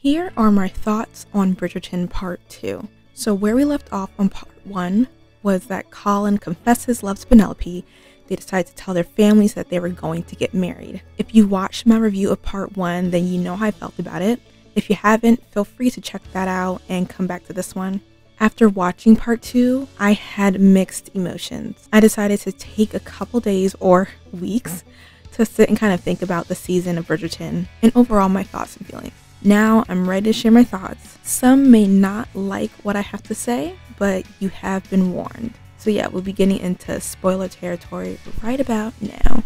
Here are my thoughts on Bridgerton Part 2. So where we left off on Part 1 was that Colin confesses loves Penelope. They decide to tell their families that they were going to get married. If you watched my review of Part 1, then you know how I felt about it. If you haven't, feel free to check that out and come back to this one. After watching Part 2, I had mixed emotions. I decided to take a couple days or weeks to sit and kind of think about the season of Bridgerton and overall my thoughts and feelings. Now I'm ready to share my thoughts. Some may not like what I have to say, but you have been warned. So yeah, we'll be getting into spoiler territory right about now.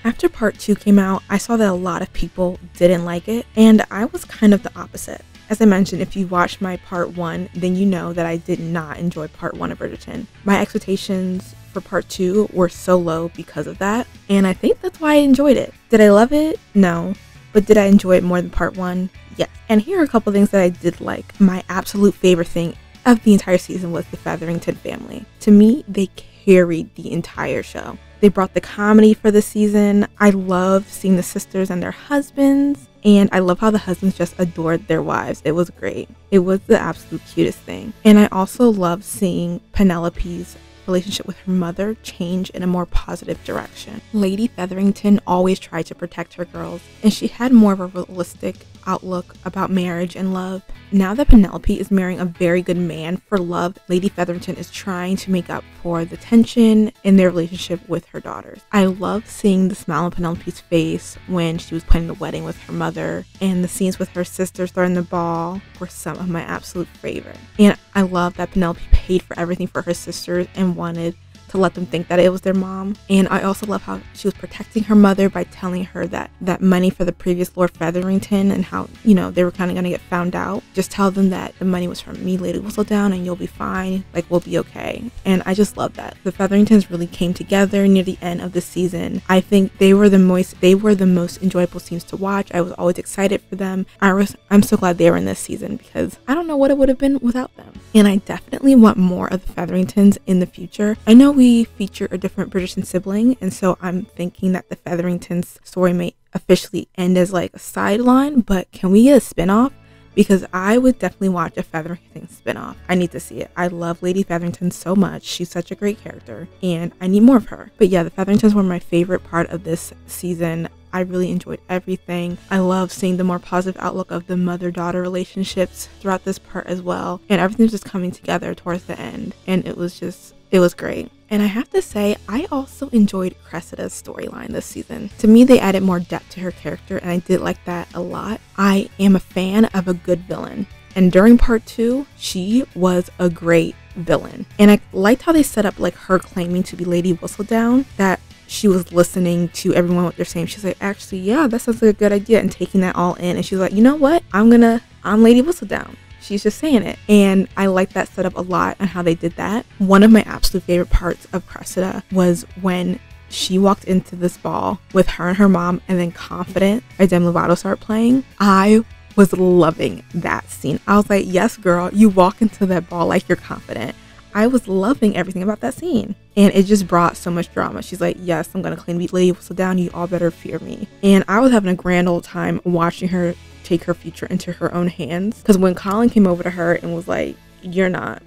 After Part 2 came out, I saw that a lot of people didn't like it, and I was kind of the opposite. As I mentioned, if you watched my Part 1, then you know that I did not enjoy Part 1 of Bridgerton. My expectations for Part 2 were so low because of that, and I think that's why I enjoyed it. Did I love it? No. But did I enjoy it more than Part 1? Yes. And here are a couple things that I did like. My absolute favorite thing of the entire season was the Featherington family. To me, they carried the entire show. They brought the comedy for the season. I love seeing the sisters and their husbands. And I love how the husbands just adored their wives. It was great. It was the absolute cutest thing. And I also love seeing Penelope's relationship with her mother change in a more positive direction. Lady Featherington always tried to protect her girls, and she had more of a realistic outlook about marriage and love. Now that Penelope is marrying a very good man for love, Lady Featherington is trying to make up for the tension in their relationship with her daughters. I love seeing the smile on Penelope's face when she was planning the wedding with her mother, and the scenes with her sisters during the ball were some of my absolute favorite. And I love that Penelope paid for everything for her sisters and wanted to let them think that it was their mom. And I also love how she was protecting her mother by telling her that money for the previous Lord Featherington and how, they were kind of going to get found out. Just tell them that the money was from me, Lady Whistledown, and you'll be fine. Like, we'll be okay. And I just love that. The Featheringtons really came together near the end of the season. I think they were the most enjoyable scenes to watch. I was always excited for them. I'm so glad they were in this season because I don't know what it would have been without them. And I definitely want more of the Featheringtons in the future. I know we feature a different Bridgerton sibling, and so I'm thinking that the Featheringtons story may officially end as like a sideline, but can we get a spin-off? Because I would definitely watch a Featherington spin-off. I need to see it. I love Lady Featherington so much. She's such a great character, and I need more of her. But yeah, the Featheringtons were my favorite part of this season. I really enjoyed everything. I love seeing the more positive outlook of the mother-daughter relationships throughout this part as well. And everything's just coming together towards the end. And it was great. And I have to say, I also enjoyed Cressida's storyline this season. To me, they added more depth to her character, and I did like that a lot. I am a fan of a good villain. And during Part 2, she was a great villain. And I liked how they set up like her claiming to be Lady Whistledown, that she was listening to everyone what they're saying. She's like, actually, yeah, that sounds like a good idea, and taking that all in. And she's like, you know what? I'm Lady Whistledown. She's just saying it. And I like that setup a lot and how they did that. One of my absolute favorite parts of Cressida was when she walked into this ball with her and her mom, and then Confident by Demi Lovato started playing. I was loving that scene. I was like, yes, girl, you walk into that ball like you're confident. I was loving everything about that scene. And it just brought so much drama. She's like, yes, I'm going to claim Lady Whistledown. You all better fear me. And I was having a grand old time watching her take her future into her own hands. Because when Colin came over to her and was like, you're not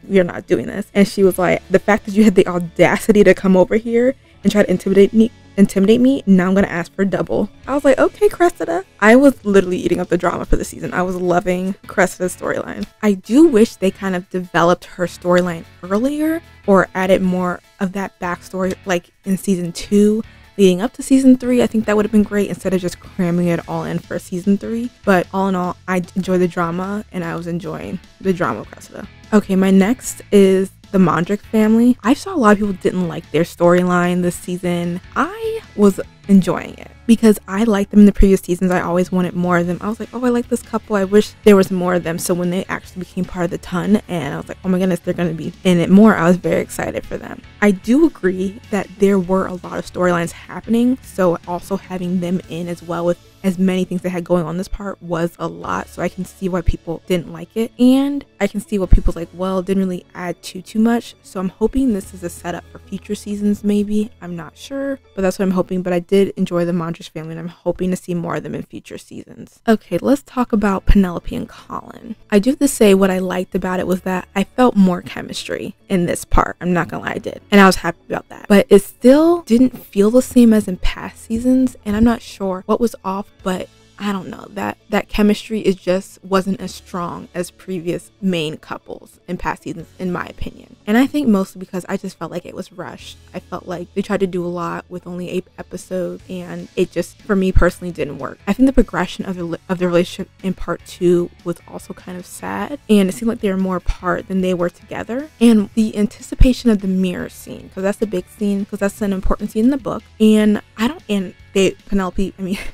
doing this. And she was like, the fact that you had the audacity to come over here and try to intimidate me, now I'm going to ask for double. I was like, okay, Cressida. I was literally eating up the drama for the season. I was loving Cressida's storyline. I do wish they kind of developed her storyline earlier or added more of that backstory like in season 2 leading up to season 3. I think that would have been great instead of just cramming it all in for season 3. But all in all, I enjoyed the drama, and I was enjoying the drama of Cressida. Okay, my next is the Mondrick family. I saw a lot of people didn't like their storyline this season. I was enjoying it because I liked them in the previous seasons. I always wanted more of them. I was like, oh, I like this couple. I wish there was more of them. So when they actually became part of the ton, and I was like, oh my goodness, they're going to be in it more, I was very excited for them. I do agree that there were a lot of storylines happening, so also having them in as well with as many things they had going on this part was a lot, so I can see why people didn't like it, and I can see what people's like, well, it didn't really add too much. So I'm hoping this is a setup for future seasons, maybe. I'm not sure, but that's what I'm hoping. But I did did enjoy the Mondrian family, and I'm hoping to see more of them in future seasons. Okay, let's talk about Penelope and Colin. I do have to say what I liked about it was that I felt more chemistry in this part. I'm not gonna lie, I did. And I was happy about that. But it still didn't feel the same as in past seasons, and I'm not sure what was off, but I don't know, that chemistry is just wasn't as strong as previous main couples in past seasons, in my opinion. And I think mostly because I just felt like it was rushed. I felt like they tried to do a lot with only 8 episodes, and it just, for me personally, didn't work. I think the progression of the relationship in part 2 was also kind of sad, and it seemed like they were more apart than they were together. And the anticipation of the mirror scene, because that's a big scene, because that's an important scene in the book, and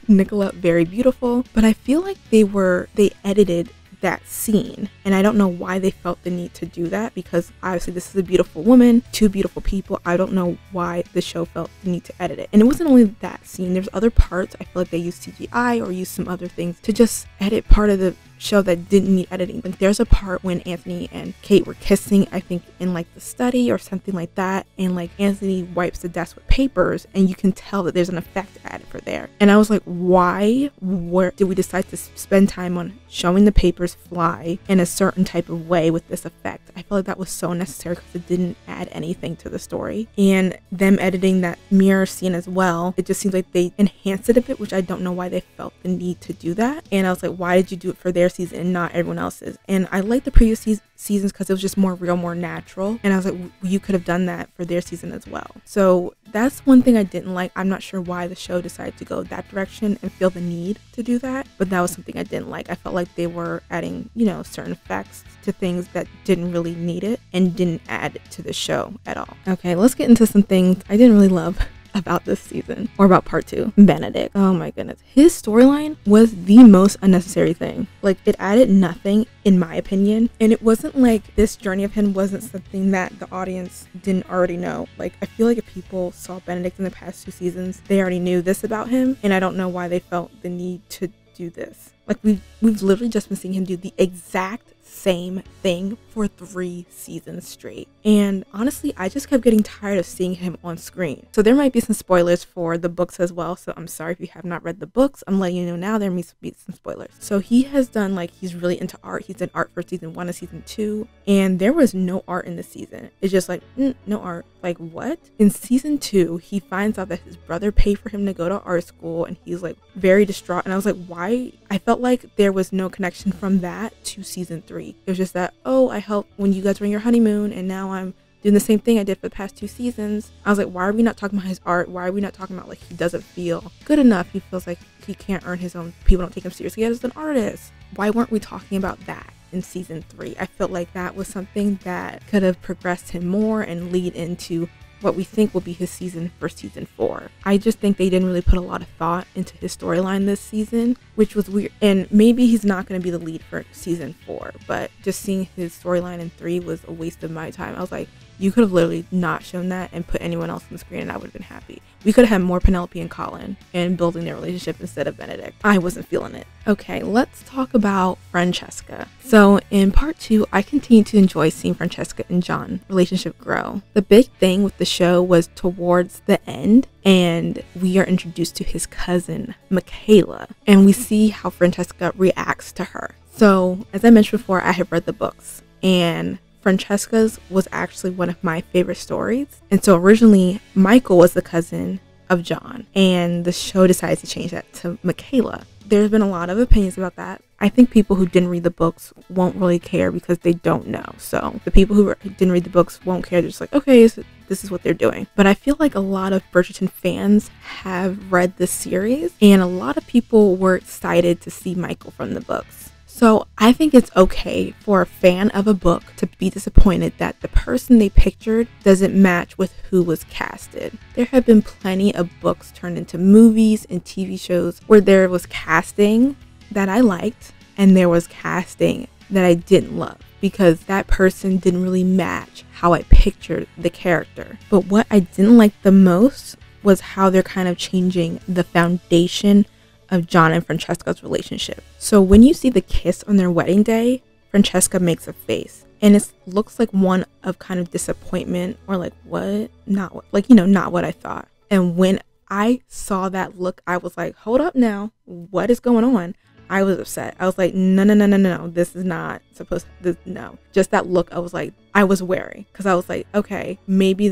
Nicola, very beautiful, but I feel like they edited that scene, and I don't know why they felt the need to do that, because obviously this is a beautiful woman, 2 beautiful people. I don't know why the show felt the need to edit it. And it wasn't only that scene, there's other parts I feel like they used CGI or used some other things to just edit part of the show that didn't need editing. Like there's a part when Anthony and Kate were kissing, I think in like the study or something like that, and like Anthony wipes the desk with papers, and you can tell that there's an effect added for there. And I was like, where did we decide to spend time on showing the papers fly in a certain type of way with this effect? I feel like that was so necessary because it didn't add anything to the story. And them editing that mirror scene as well, it just seems like they enhanced it a bit, which I don't know why they felt the need to do that. And I was like, why did you do it for their season and not everyone else's? And I liked the previous seasons because it was just more real, more natural, and I was like, you could have done that for their season as well. So that's one thing I didn't like. I'm not sure why the show decided to go that direction and feel the need to do that, but that was something I didn't like. I felt like they were adding, certain effects to things that didn't really need it and didn't add to the show at all. Okay, let's get into some things I didn't really love about this season, or about part 2. Benedict, oh my goodness, his storyline was the most unnecessary thing. Like, it added nothing in my opinion, and it wasn't like this journey of him wasn't something that the audience didn't already know. Like, I feel like if people saw Benedict in the past 2 seasons, they already knew this about him, and I don't know why they felt the need to do this. Like, we've literally just been seeing him do the exact same thing for 3 seasons straight. And honestly, I just kept getting tired of seeing him on screen. So there might be some spoilers for the books as well. So I'm sorry if you have not read the books. I'm letting you know now there may be some spoilers. So he has done, like, he's really into art. He's done art for season 1 and season 2. And there was no art in this season. It's just like, no art. Like, what? In season 2, he finds out that his brother paid for him to go to art school, and he's like very distraught. And I was like, why? I felt like there was no connection from that to season 3. It was just that, oh, I helped when you guys were on your honeymoon, and now I'm doing the same thing I did for the past 2 seasons. I was like, why are we not talking about his art? Why are we not talking about, like, he doesn't feel good enough? He feels like he can't earn his own. People don't take him seriously as an artist. Why weren't we talking about that in season 3? I felt like that was something that could have progressed him more and lead into what we think will be his season for season 4. I just think they didn't really put a lot of thought into his storyline this season, which was weird. And maybe he's not going to be the lead for season 4, but just seeing his storyline in 3 was a waste of my time. I was like, you could have literally not shown that and put anyone else on the screen, and I would have been happy. We could have had more Penelope and Colin and building their relationship instead of Benedict. I wasn't feeling it. Okay, let's talk about Francesca. So in part 2, I continued to enjoy seeing Francesca and John relationship grow. The big thing with the show was towards the end, and we are introduced to his cousin, Michaela, and we see how Francesca reacts to her. So as I mentioned before, I have read the books, and Francesca's was actually one of my favorite stories. And so originally Michael was the cousin of John, and the show decides to change that to Michaela. There's been a lot of opinions about that. I think people who didn't read the books won't really care because they don't know. So the people who didn't read the books won't care. They're just like, okay, so this is what they're doing. But I feel like a lot of Bridgerton fans have read this series, and a lot of people were excited to see Michael from the books. So I think it's okay for a fan of a book to be disappointed that the person they pictured doesn't match with who was casted. There have been plenty of books turned into movies and TV shows where there was casting that I liked and there was casting that I didn't love because that person didn't really match how I pictured the character. But what I didn't like the most was how they're kind of changing the foundation of John and Francesca's relationship. So when you see the kiss on their wedding day, Francesca makes a face, and it looks like one of kind of disappointment or like, what? Not what, like, not what I thought. And when I saw that look, I was like, hold up now, what is going on? I was upset. I was like, no, this is not supposed to, no. Just that look, I was like, I was wary, because I was like, okay, maybe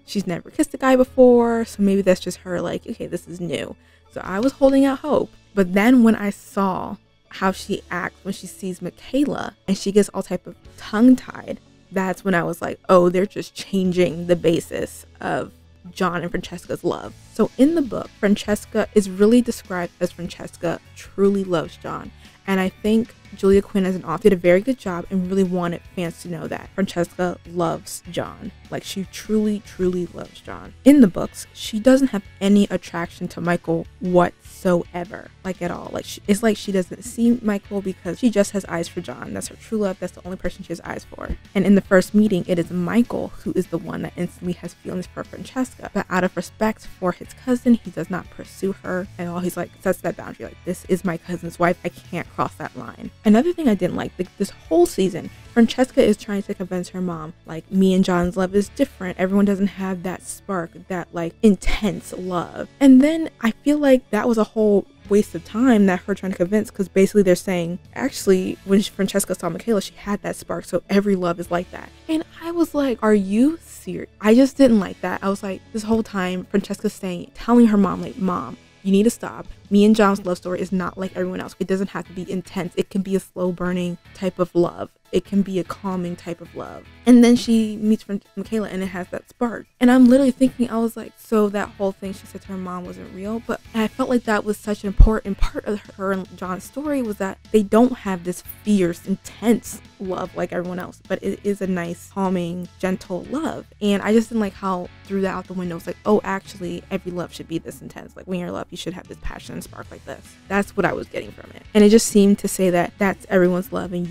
she's never kissed a guy before, so maybe that's just her like, okay, this is new. So I was holding out hope. But then when I saw how she acts when she sees Michaela and she gets all type of tongue-tied, that's when I was like, oh, they're just changing the basis of John and Francesca's love. So in the book, Francesca is really described as Francesca truly loves John. And I think Julia Quinn as an author did a very good job and really wanted fans to know that Francesca loves John. Like, she truly, truly loves John. In the books, she doesn't have any attraction to Michael whatsoever, like at all. Like, it's like she doesn't see Michael because she just has eyes for John. That's her true love. That's the only person she has eyes for. And in the first meeting, it is Michael who is the one that instantly has feelings for Francesca. But out of respect for his cousin, he does not pursue her at all. He's like, sets that boundary. Like, this is my cousin's wife. I can't cross that line. Another thing I didn't like, this whole season, Francesca is trying to convince her mom, like, me and John's love is different. Everyone doesn't have that spark, that like intense love. And then I feel like that was a whole waste of time, that her trying to convince, because basically they're saying, actually, when Francesca saw Michaela, she had that spark, so every love is like that. And I was like, are you serious? I just didn't like that. I was like, this whole time, Francesca's telling her mom, like, Mom, you need to stop. Me and John's love story is not like everyone else. It doesn't have to be intense. It can be a slow burning type of love. It can be a calming type of love. And then she meets Michaela and it has that spark. And I'm literally thinking, I was like, so that whole thing she said to her mom wasn't real. But I felt like that was such an important part of her and John's story, was that they don't have this fierce, intense love like everyone else. But it is a nice, calming, gentle love. And I just didn't like how threw that out the window. It's like, oh, actually, every love should be this intense. Like, when you're in love, you should have this passion and spark like this. That's what I was getting from it. And it just seemed to say that that's everyone's love, and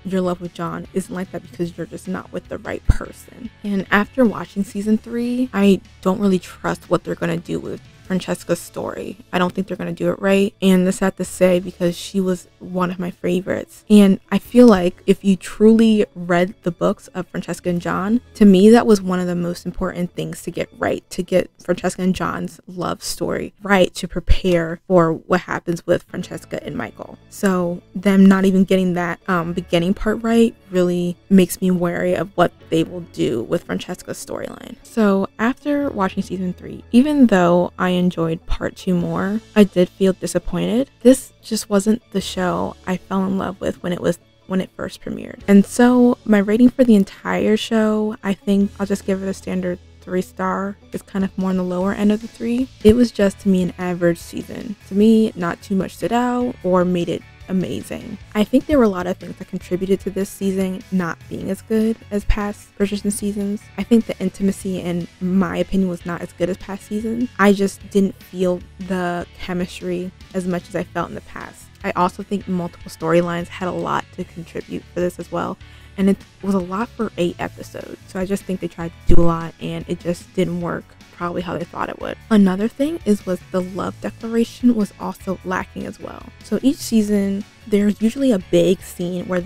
your love with John isn't like that because you're just not with the right person. And after watching season 3, I don't really trust what they're going to do with Francesca's story. I don't think they're going to do it right. And that's sad to say because she was one of my favorites. And I feel like if you truly read the books of Francesca and John, to me, that was one of the most important things to get right, to get Francesca and John's love story right, to prepare for what happens with Francesca and Michael. So them not even getting that beginning part right really makes me wary of what they will do with Francesca's storyline. So after watching season 3, even though I enjoyed part 2 more, I did feel disappointed. This just wasn't the show I fell in love with when it first premiered. And so my rating for the entire show, I think I'll just give it a standard 3-star. It's kind of more on the lower end of the 3. It was just, to me, an average season. To me, not too much stood out or made it amazing. I think there were a lot of things that contributed to this season not being as good as past Bridgerton seasons. I think the intimacy, in my opinion, was not as good as past seasons. I just didn't feel the chemistry as much as I felt in the past. I also think multiple storylines had a lot to contribute for this as well. And it was a lot for 8 episodes. So I just think they tried to do a lot and it just didn't work probably how they thought it would. Another thing was the love declaration was also lacking as well. So each season, there's usually a big scene where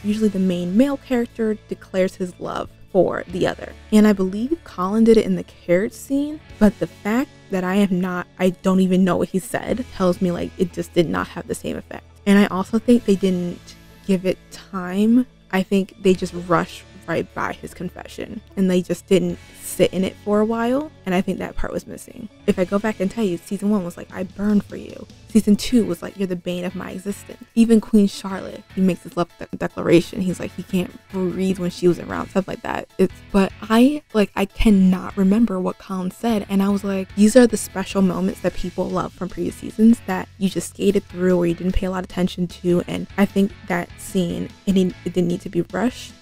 usually the main male character declares his love for the other. And I believe Colin did it in the carriage scene, but the fact that I don't even know what he said tells me like it just did not have the same effect. And I also think they didn't give it time. I think they just rushed right by his confession and they just didn't sit in it for a while, and I think that part was missing. If I go back and tell you, season 1 was like, I burn for you. Season 2 was like, you're the bane of my existence. Even Queen Charlotte, he makes his love declaration. He's like, he can't breathe when she was around, stuff like that. But I cannot remember what Colin said, and I was like, these are the special moments that people love from previous seasons that you just skated through or you didn't pay a lot of attention to. And I think that scene, it didn't need to be rushed.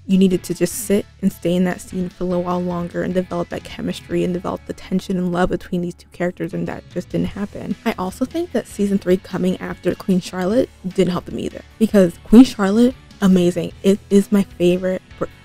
You needed to just sit and stay in that scene for a little while longer and develop that chemistry and develop the tension and love between these two characters, and that just didn't happen. I also think that season 3 coming after Queen Charlotte didn't help them either, because Queen Charlotte, amazing. It is my favorite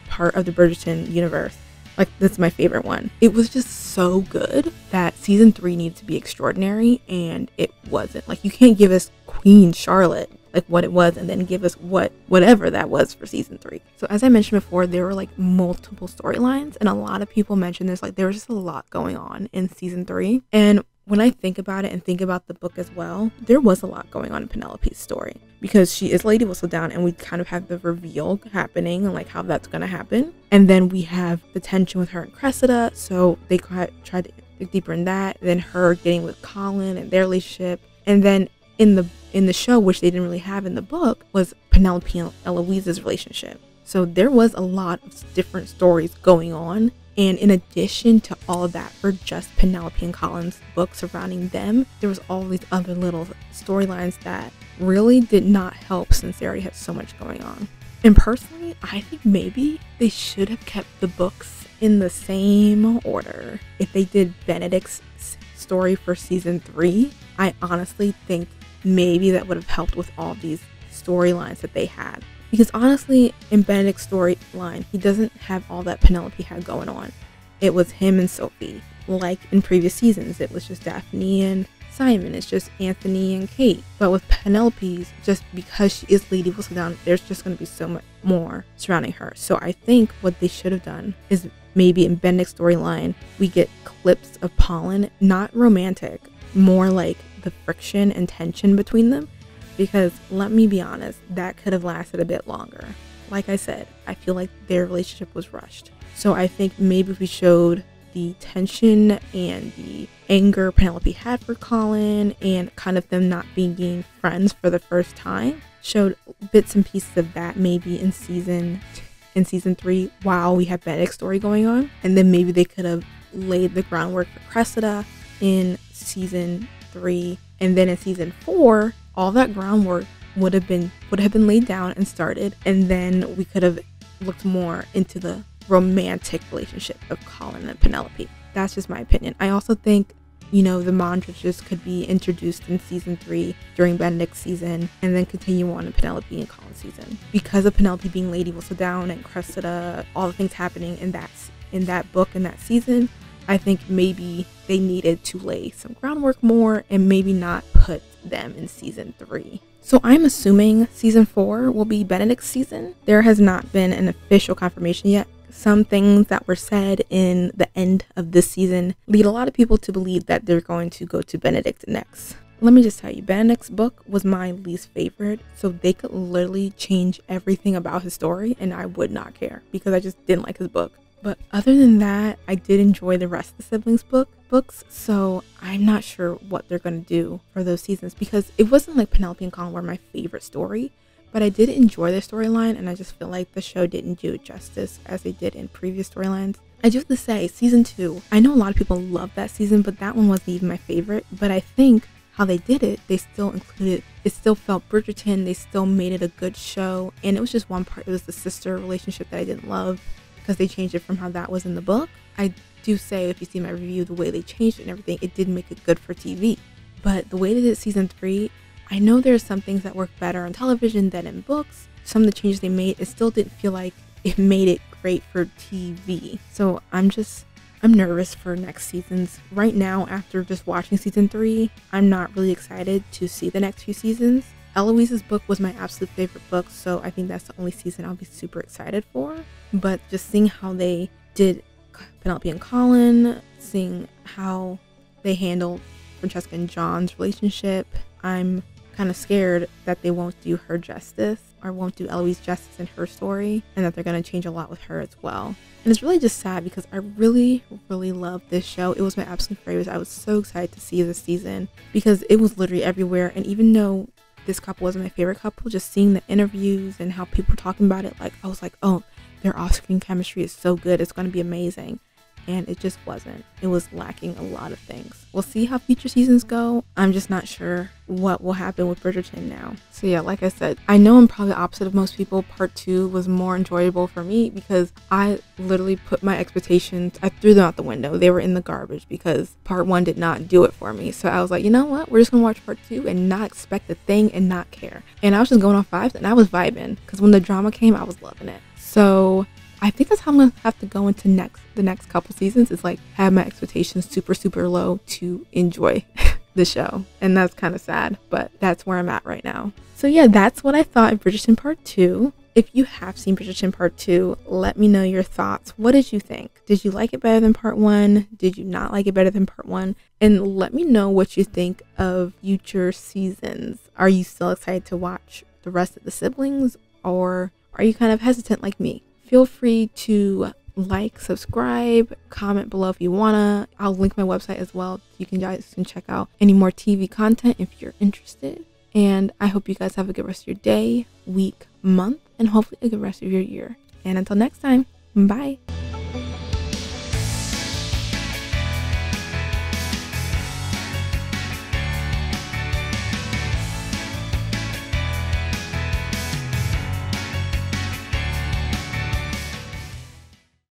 part of the Bridgerton universe. Like, that's my favorite one. It was just so good that season 3 needed to be extraordinary, and it wasn't. Like, you can't give us Queen Charlotte like what it was, and then give us whatever that was for season 3. So as I mentioned before, there were like multiple storylines, and a lot of people mentioned this, like there was just a lot going on in season 3. And when I think about it and think about the book as well, there was a lot going on in Penelope's story, because she is Lady Whistledown, and we kind of have the reveal happening and like how that's going to happen. And then we have the tension with her and Cressida, so they tried to dig deeper in that. Then her getting with Colin and their relationship. And then in the show, which they didn't really have in the book, was Penelope and Eloise's relationship. So there was a lot of different stories going on. And in addition to all of that, for just Penelope and Colin's book surrounding them, there was all these other little storylines that really did not help, since they already had so much going on. And personally, I think maybe they should have kept the books in the same order. If they did Benedict's story for season 3, I honestly think maybe that would have helped with all these storylines that they had. Because honestly, in Benedict's storyline, he doesn't have all that Penelope had going on. It was him and Sophie. Like in previous seasons, it was just Daphne and Simon. It's just Anthony and Kate. But with Penelope's, just because she is Lady Whistledown, there's just going to be so much more surrounding her. So I think what they should have done is maybe in Benedict's storyline, we get clips of Pollen, not romantic, more like the friction and tension between them. Because let me be honest, that could have lasted a bit longer. Like I said, I feel like their relationship was rushed. So I think maybe if we showed the tension and the anger Penelope had for Colin, and kind of them not being friends for the first time, showed bits and pieces of that maybe in season 3 while we have Benedict's story going on. And then maybe they could have laid the groundwork for Cressida in season 3, and then in season 4 all that groundwork would have been laid down and started, and then we could have looked more into the romantic relationship of Colin and Penelope. That's just my opinion. I also think, the Mondridges could be introduced in season 3 during Benedict's season, and then continue on in Penelope and Colin's season. Because of Penelope being Lady Whistledown and Cressida, all the things happening in that book and that season, I think maybe they needed to lay some groundwork more and maybe not put them in season 3. So I'm assuming season 4 will be Benedict's season. There has not been an official confirmation yet. Some things that were said in the end of this season lead a lot of people to believe that they're going to go to Benedict next. Let me just tell you, Benedict's book was my least favorite, so they could literally change everything about his story and I would not care, because I just didn't like his book. But other than that, I did enjoy the rest of the siblings books, so I'm not sure what they're going to do for those seasons, because it wasn't like Penelope and Colin were my favorite story, but I did enjoy their storyline, and I just feel like the show didn't do it justice as they did in previous storylines. I do have to say, season 2, I know a lot of people love that season, but that one wasn't even my favorite. But I think how they did it, they still included, it still felt Bridgerton, they still made it a good show, and it was just one part, it was the sister relationship that I didn't love, because they changed it from how that was in the book. I do say, if you see my review, the way they changed it and everything, it did make it good for TV. But the way they did season 3, I know there's some things that work better on television than in books. Some of the changes they made, it still didn't feel like it made it great for TV. So I'm nervous for next seasons. Right now, after just watching season 3, I'm not really excited to see the next few seasons. Eloise's book was my absolute favorite book, so I think that's the only season I'll be super excited for. But just seeing how they did Penelope and Colin, seeing how they handled Francesca and John's relationship, I'm kind of scared that they won't do her justice, or won't do Eloise justice in her story, and that they're going to change a lot with her as well. And it's really just sad, because I really, really love this show. It was my absolute favorite. I was so excited to see this season, because it was literally everywhere. And even though this couple wasn't my favorite couple, just seeing the interviews and how people were talking about it, like I was like, oh, their off-screen chemistry is so good, it's going to be amazing. And it just wasn't. It was lacking a lot of things. We'll see how future seasons go. I'm just not sure what will happen with Bridgerton now. So yeah, like I said, I know I'm probably opposite of most people. Part 2 was more enjoyable for me, because I literally put my expectations, I threw them out the window. They were in the garbage because part 1 did not do it for me. So I was like, you know what? We're just gonna watch part 2 and not expect a thing and not care. And I was just going off vibes, and I was vibing, because when the drama came, I was loving it. So I think that's how I'm gonna have to go into the next couple seasons, is like have my expectations super, super low to enjoy the show, and that's kind of sad, but that's where I'm at right now. So yeah, that's what I thought of Bridgerton Part 2. If you have seen Bridgerton Part 2, let me know your thoughts. What did you think? Did you like it better than Part 1? Did you not like it better than Part 1? And let me know what you think of future seasons. Are you still excited to watch the rest of the siblings, or are you kind of hesitant like me? Feel free to like, subscribe, comment below if you wanna. I'll link my website as well. You guys can check out any more TV content if you're interested. And I hope you guys have a good rest of your day, week, month, and hopefully a good rest of your year. And until next time, bye.